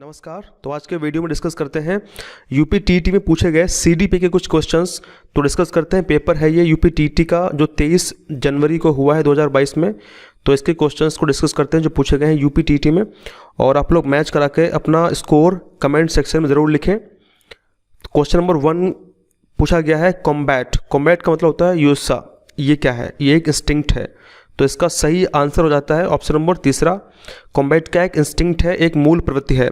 नमस्कार। तो आज के वीडियो में डिस्कस करते हैं यूपी टीईटी में पूछे गए सीडीपी के कुछ क्वेश्चंस। तो डिस्कस करते हैं। पेपर है ये यूपी टीईटी का जो 23 जनवरी को हुआ है 2022 में। तो इसके क्वेश्चंस को डिस्कस करते हैं जो पूछे गए हैं यूपी टीईटी में, और आप लोग मैच करा के अपना स्कोर कमेंट सेक्शन में ज़रूर लिखें। क्वेश्चन नंबर 1 पूछा गया है कॉम्बैट। कॉम्बैट का मतलब होता है युद्ध। ये क्या है? ये एक इंस्टिंक्ट है। तो इसका सही आंसर हो जाता है ऑप्शन नंबर तीसरा। कॉम्बैट का एक इंस्टिंक्ट है, एक मूल प्रवृत्ति है।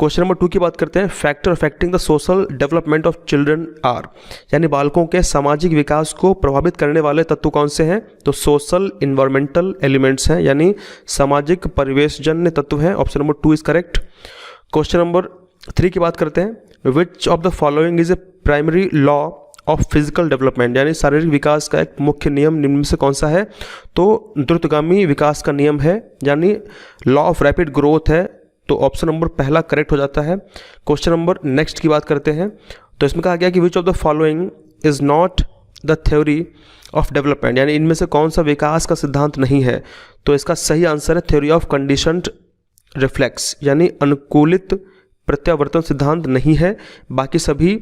क्वेश्चन नंबर 2 की बात करते हैं। Factor affecting the social development of children are, यानी बालकों के सामाजिक विकास को प्रभावित करने वाले तत्व कौन से हैं? तो सोशल इन्वायरमेंटल एलिमेंट्स हैं, यानी सामाजिक परिवेशजन्य तत्व हैं। Option number 2 is correct. Question number 3 की बात करते हैं। विच of the following is a primary law of physical development, यानी शारीरिक विकास का एक मुख्य नियम निम्न में से कौन सा है? तो द्रुतगामी विकास का नियम है, यानी लॉ ऑफ रैपिड ग्रोथ है। तो ऑप्शन नंबर पहला करेक्ट हो जाता है। क्वेश्चन नंबर नेक्स्ट की बात करते हैं। तो इसमें कहा गया कि विच of the following is not the theory of development, यानी इनमें से कौन सा विकास का सिद्धांत नहीं है? तो इसका सही आंसर है थ्योरी ऑफ कंडीशनड रिफ्लेक्स, यानी अनुकूलित प्रत्यावर्तन सिद्धांत नहीं है, बाकी सभी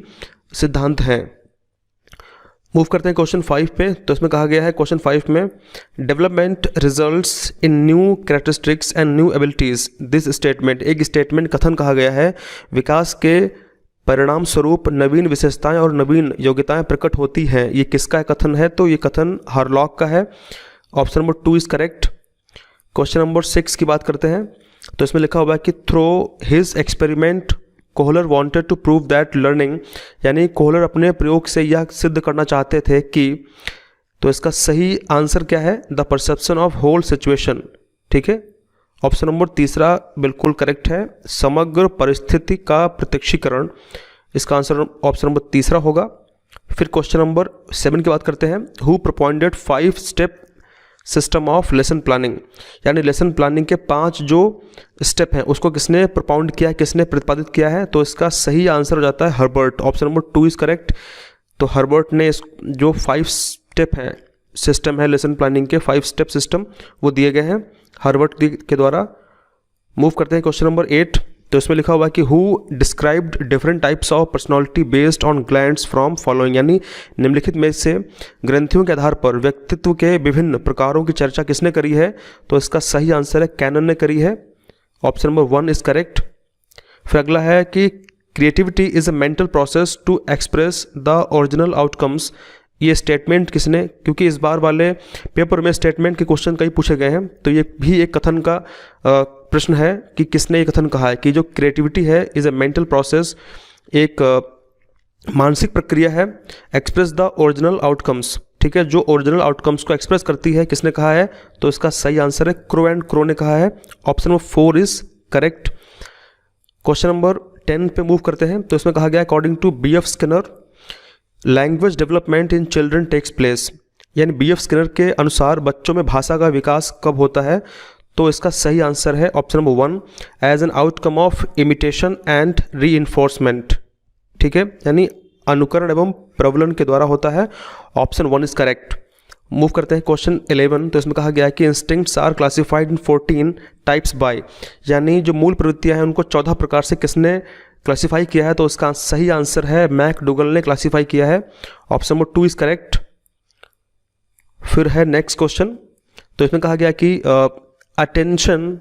सिद्धांत हैं। मूव करते हैं क्वेश्चन 5 पे। तो इसमें कहा गया है क्वेश्चन 5 में development results in new characteristics and new abilities. This statement, एक स्टेटमेंट कथन कहा गया है, विकास के परिणाम स्वरूप नवीन विशेषताएं और नवीन योग्यताएं प्रकट होती हैं। ये किसका कथन है? तो ये कथन हार्लॉक का है। Option number 2 is correct. Question number 6 की बात करते हैं। तो इसमें लिखा हुआ है कि through his experiment Kohler wanted to prove that learning, यानी कोहलर अपने प्रयोग से यह सिद्ध करना चाहते थे कि, तो इसका सही आंसर क्या है? The perception of whole situation. ठीक है, ऑप्शन नंबर तीसरा बिल्कुल करेक्ट है, समग्र परिस्थिति का प्रत्यक्षीकरण। इसका आंसर ऑप्शन नंबर तीसरा होगा। फिर क्वेश्चन नंबर 7 की बात करते हैं। Who propounded 5 step system of lesson planning, यानी लेसन प्लानिंग के 5 जो स्टेप हैं उसको किसने प्रपोजेंट किया है, किसने प्रतिपादित किया है? तो इसका सही आंसर हो जाता है Herbert. Option number 2 is correct. तो हर्बर्ट ने इस जो 5 स्टेप हैं सिस्टम है लेसन प्लानिंग के 5 स्टेप सिस्टम वो दिए गए हैं हर्बर्ट के द्वारा। मूव करते हैं क्वेश्चन नंबर 8। तो इसमें लिखा हुआ है कि who described different types of personality based on glands from following, यानी निम्नलिखित में से ग्रंथियों के आधार पर व्यक्तित्व के विभिन्न प्रकारों की चर्चा किसने करी है? तो इसका सही आंसर है कैनन ने करी है। Option number 1 is correct. फिर अगला है कि creativity is a mental process to express the original outcomes. ये स्टेटमेंट किसने, क्योंकि इस बार वाले पेपर में स्टेटमेंट के क्वेश्चन कई पूछे गए हैं, तो ये भी एक कथन का प्रश्न है कि किसने ये कथन कहा है कि जो क्रिएटिविटी है इज अ मेंटल प्रोसेस, एक मानसिक प्रक्रिया है, एक्सप्रेस द ओरिजिनल आउटकम्स। ठीक है, जो ओरिजिनल आउटकम्स को एक्सप्रेस करती है, किसने कहा है? तो इसका सही आंसर है क्रो एंड क्रो ने कहा है। Option number 4 is correct. Question number 10 पे मूव करते हैं। तो इसमें कहा गया according to B.F. Skinner language development in children takes place, यानी B.F. स्किनर के अनुसार बच्चों में भाषा का विकास कब होता है? तो इसका सही आंसर है option number 1 as an outcome of imitation and reinforcement. ठीक है, यानी अनुकरण एवं प्रबलन के द्वारा होता है। Option 1 is correct. मूव करते हैं क्वेश्चन 11। तो इसमें कहा गया है कि instincts are classified in 14 types by, यानी जो मूल प्रवृत्तियां हैं उनको 14 प्रकार से किसने क्लासीफाई किया है? तो इसका सही आंसर है मैकडूगल ने क्लासीफाई किया है। Option number 2 is correct. फिर है नेक्स्ट क्वेश्चन। तो इसमें कहा गया कि attention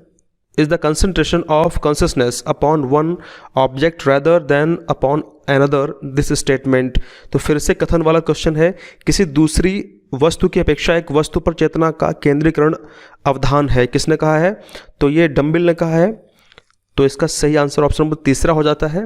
is the concentration of consciousness upon one object rather than upon another this statement. तो फिर से कथन वाला क्वेश्चन है, किसी दूसरी वस्तु की अपेक्षा एक वस्तु पर चेतना का केंद्रीकरण अवधान है, किसने कहा है? तो ये डम्बिल ने कहा है। तो इसका सही आंसर ऑप्शन नंबर तीसरा हो जाता है।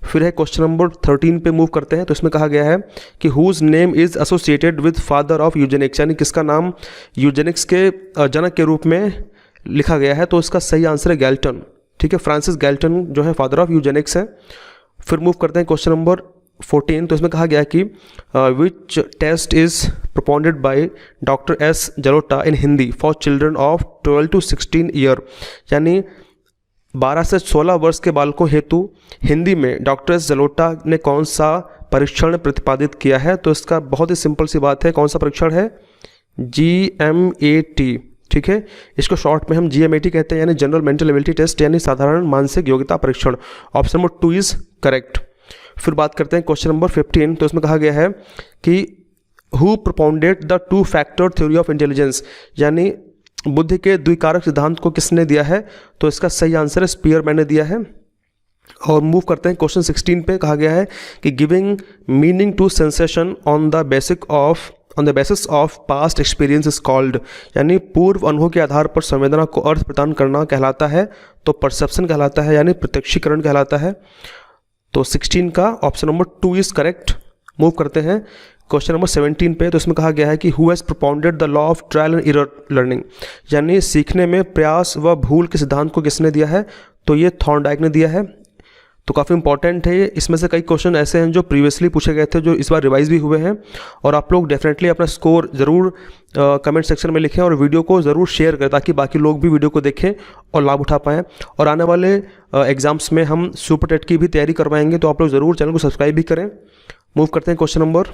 फिर है क्वेश्चन नंबर 13 पे मूव करते हैं। तो इसमें कहा गया है कि whose name is associated with father of eugenics, यानी किसका नाम यूजेनिक्स के जनक के रूप में लिखा गया है? तो इसका सही आंसर है गैल्टन। ठीक है, फ्रांसिस गैल्टन जो है फादर ऑफ यूजेनिक्स है। फिर मूव करते हैं क्वेश्चन नंबर 14। तो इसमें कहा गया कि which test is propounded by doctor S. Jalota in Hindi for children of 12 to 16 year, यानी 12 से 16 वर्ष के बालकों हेतु हिंदी में डॉक्टर S. जलोटा ने कौन सा परीक्षण प्रतिपादित किया है? तो इसका बहुत ही सिंपल सी बात है, कौन सा परीक्षण है? GMAT, ठीक है, इसको शॉर्ट में हम GMAT कहते हैं, यानी जनरल मेंटल एबिलिटी टेस्ट, यानी साधारण मानसिक योग्यता परीक्षण। Option number 2 is correct. फिर बात करते हैं क्वेश्चन नंबर 15। तो इसमें कहा गया है कि who propounded the 2 factor theory of intelligence, यानी बुद्धि के द्विकारक सिद्धांत को किसने दिया है? तो इसका सही आंसर है स्पीयरमैन ने दिया है। और मूव करते हैं क्वेश्चन 16 पे। कहा गया है कि giving meaning to sensation on the basis of past experience is called, यानी पूर्व अनुभव के आधार पर संवेदना को अर्थ प्रदान करना कहलाता है, तो परसेप्शन कहलाता है, यानी प्रत्यक्षीकरण कहलाता है। तो 16 का option number 2 is correct. Move करते हैं क्वेश्चन नंबर 17 पे। तो इसमें कहा गया है कि who has propounded the law of trial and error learning, यानी सीखने में प्रयास व भूल के सिद्धांत को किसने दिया है? तो ये थॉर्नडाइक ने दिया है। तो काफ़ी इंपॉर्टेंट है ये। इसमें से कई क्वेश्चन ऐसे हैं जो प्रीवियसली पूछे गए थे, जो इस बार रिवाइज भी हुए हैं। और आप लोग डेफिनेटली अपना स्कोर ज़रूर कमेंट सेक्शन में लिखें और वीडियो को ज़रूर शेयर करें, ताकि बाकी लोग भी वीडियो को देखें और लाभ उठा पाएँ। और आने वाले एग्जाम्स में हम सुपर टेट की भी तैयारी करवाएंगे, तो आप लोग ज़रूर चैनल को सब्सक्राइब भी करें। मूव करते हैं क्वेश्चन नंबर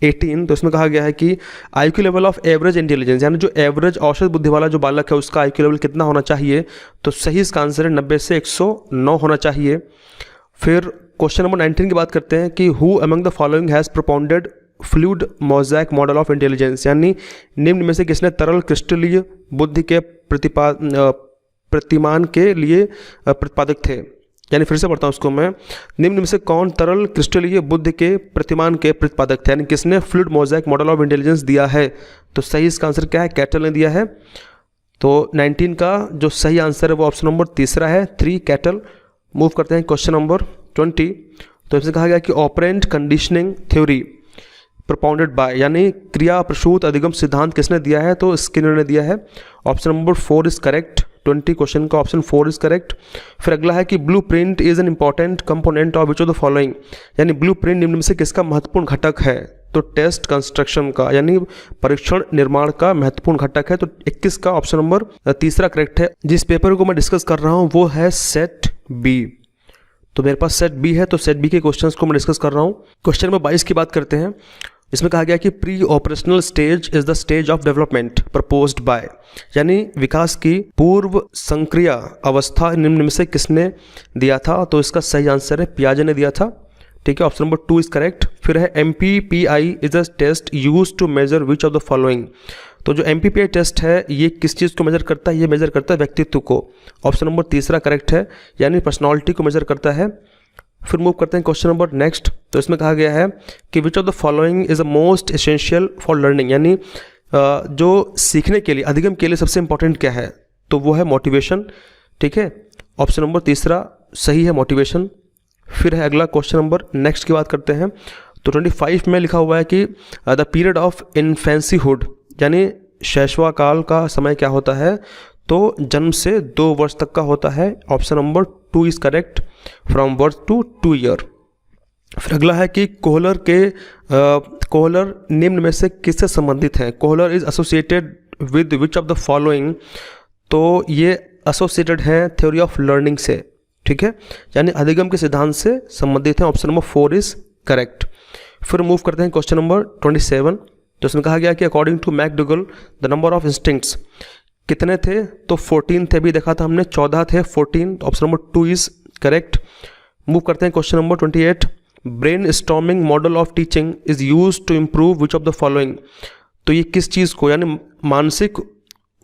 18। तो इसमें कहा गया है कि IQ level of average intelligence, यानी जो एवरेज औसत बुद्धि वाला जो बालक है उसका IQ लेवल कितना होना चाहिए? तो सही इसका आंसर है 90 से 109 होना चाहिए। फिर क्वेश्चन नंबर 19 की बात करते हैं कि who among the following has propounded fluid mosaic model of intelligence, यानी निम्न में से किसने तरल क्रिस्टलीय बुद्धि के प्रतिमान के लिए प्रतिपादक थे? यानी फिर से पढ़ता हूँ उसको मैं, निम्न में से कौन तरल क्रिस्टलीय बुद्धि के प्रतिमान के प्रतिपादक थे, यानी किसने fluid mosaic model of intelligence दिया है? तो सही इसका आंसर क्या है? कैटल ने दिया है। तो 19 का जो सही आंसर है वो ऑप्शन नंबर 3 है, 3 कैटल। मूव करते हैं क्वेश्चन नंबर 20। तो इसमें कहा गया कि operant conditioning theory propounded bye, यानी क्रिया प्रसूत अधिगम सिद्धांत किसने दिया है? तो स्किनर ने दिया है। Option number 4 is correct. 20 question का ऑप्शन 4 इज करेक्ट। फिर अगला है कि blue print is an important component of which of the following, यानी ब्लू प्रिंट निम्न में से किसका महत्वपूर्ण घटक है? तो टेस्ट कंस्ट्रक्शन का, यानी परीक्षण निर्माण का महत्वपूर्ण घटक है। तो 21 का ऑप्शन नंबर 3 करेक्ट है। जिस पेपर को मैं डिस्कस कर रहा हूँ वो है सेट बी। तो मेरे पास सेट बी है, तो सेट बी के क्वेश्चंस को मैं डिस्कस कर रहा हूँ। क्वेश्चन नंबर 22 की बात करते हैं। इसमें कहा गया कि pre operational stage is the stage of development proposed by, यानी विकास की पूर्व संक्रिया अवस्था निम्न में से किसने दिया था? तो इसका सही आंसर है पियाजे ने दिया था। ठीक है, ऑप्शन नंबर 2 इज करेक्ट। फिर है MPPI is a test use to measure which of the following. तो जो MPPI टेस्ट है ये किस चीज़ को मेजर करता है? ये मेजर करता है व्यक्तित्व को। ऑप्शन नंबर 3 करेक्ट है, यानी पर्सनालिटी को मेजर करता है। फिर मूव करते हैं क्वेश्चन नंबर नेक्स्ट। तो इसमें कहा गया है कि विच of the following is a most essential for learning, यानी जो सीखने के लिए, अधिगम के लिए सबसे इंपॉर्टेंट क्या है? तो वो है मोटिवेशन। ठीक है, ऑप्शन नंबर 3 सही है, मोटिवेशन। फिर है अगला क्वेश्चन नंबर नेक्स्ट की बात करते हैं। तो 25 में लिखा हुआ है कि द पीरियड ऑफ इन्फेंसीहुड, यानी शैशवाकाल का समय क्या होता है? तो जन्म से 2 वर्ष तक का होता है। Option number 2 is correct, from birth to 2 year. फिर अगला है कि कोहलर निम्न में से किससे संबंधित है? Kohler is associated with which of the following. तो ये एसोसिएटेड है थ्योरी ऑफ लर्निंग से। ठीक है, यानी अधिगम के सिद्धांत से संबंधित है। Option number 4 is correct. फिर मूव करते हैं क्वेश्चन नंबर 27। तो इसमें कहा गया कि according to McDougall the number of instincts कितने थे? तो 14 थे, भी देखा था हमने, 14 थे, 14। Option number 2 is correct. Move करते हैं question number 28। Brainstorming model of teaching is use to improve which of the following. तो ये किस चीज़ को, यानी मानसिक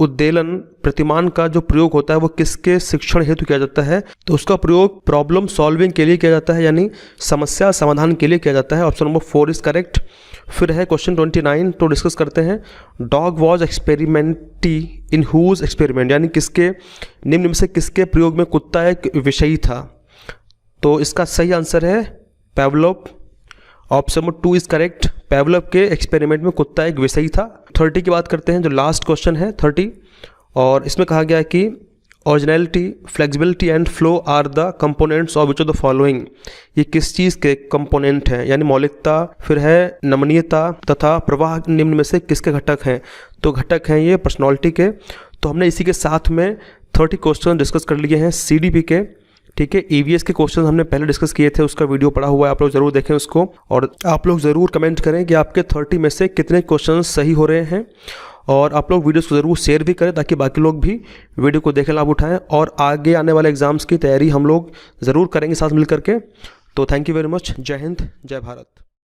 उद्देलन प्रतिमान का जो प्रयोग होता है वो किसके शिक्षण हेतु किया जाता है? तो उसका प्रयोग प्रॉब्लम सॉल्विंग के लिए किया जाता है, यानी समस्या समाधान के लिए किया जाता है। Option number 4 is correct. फिर है क्वेश्चन 29, तो डिस्कस करते हैं। Dog was experimented in whose experiment, यानी किसके, निम्न में से किसके प्रयोग में कुत्ता एक विषयी था? तो इसका सही आंसर है Pavlov. Option number 2 is correct. Pavlov के एक्सपेरिमेंट में कुत्ता एक विषयी था। 30 की बात करते हैं, जो लास्ट क्वेश्चन है 30, और इसमें कहा गया है कि originality, flexibility and flow are the components of which of the following. ये किस चीज़ के कंपोनेंट हैं? यानी मौलिकता, फिर है नमनीयता तथा प्रवाह निम्न में से किसके घटक हैं? तो घटक हैं ये पर्सनालिटी के। तो हमने इसी के साथ में 30 क्वेश्चन डिस्कस कर लिए हैं CDP के। ठीक है। ईवीएस के क्वेश्चन हमने पहले डिस्कस किए थे, उसका वीडियो पड़ा हुआ है, आप लोग ज़रूर देखें उसको। और आप लोग ज़रूर कमेंट करें कि आपके 30 में से कितने क्वेश्चन सही हो रहे हैं, और आप लोग वीडियोस को ज़रूर शेयर भी करें ताकि बाकी लोग भी वीडियो को देखें, लाभ उठाएं, और आगे आने वाले एग्ज़ाम्स की तैयारी हम लोग ज़रूर करेंगे साथ मिल करके। तो थैंक यू वेरी मच। जय हिंद, जय भारत।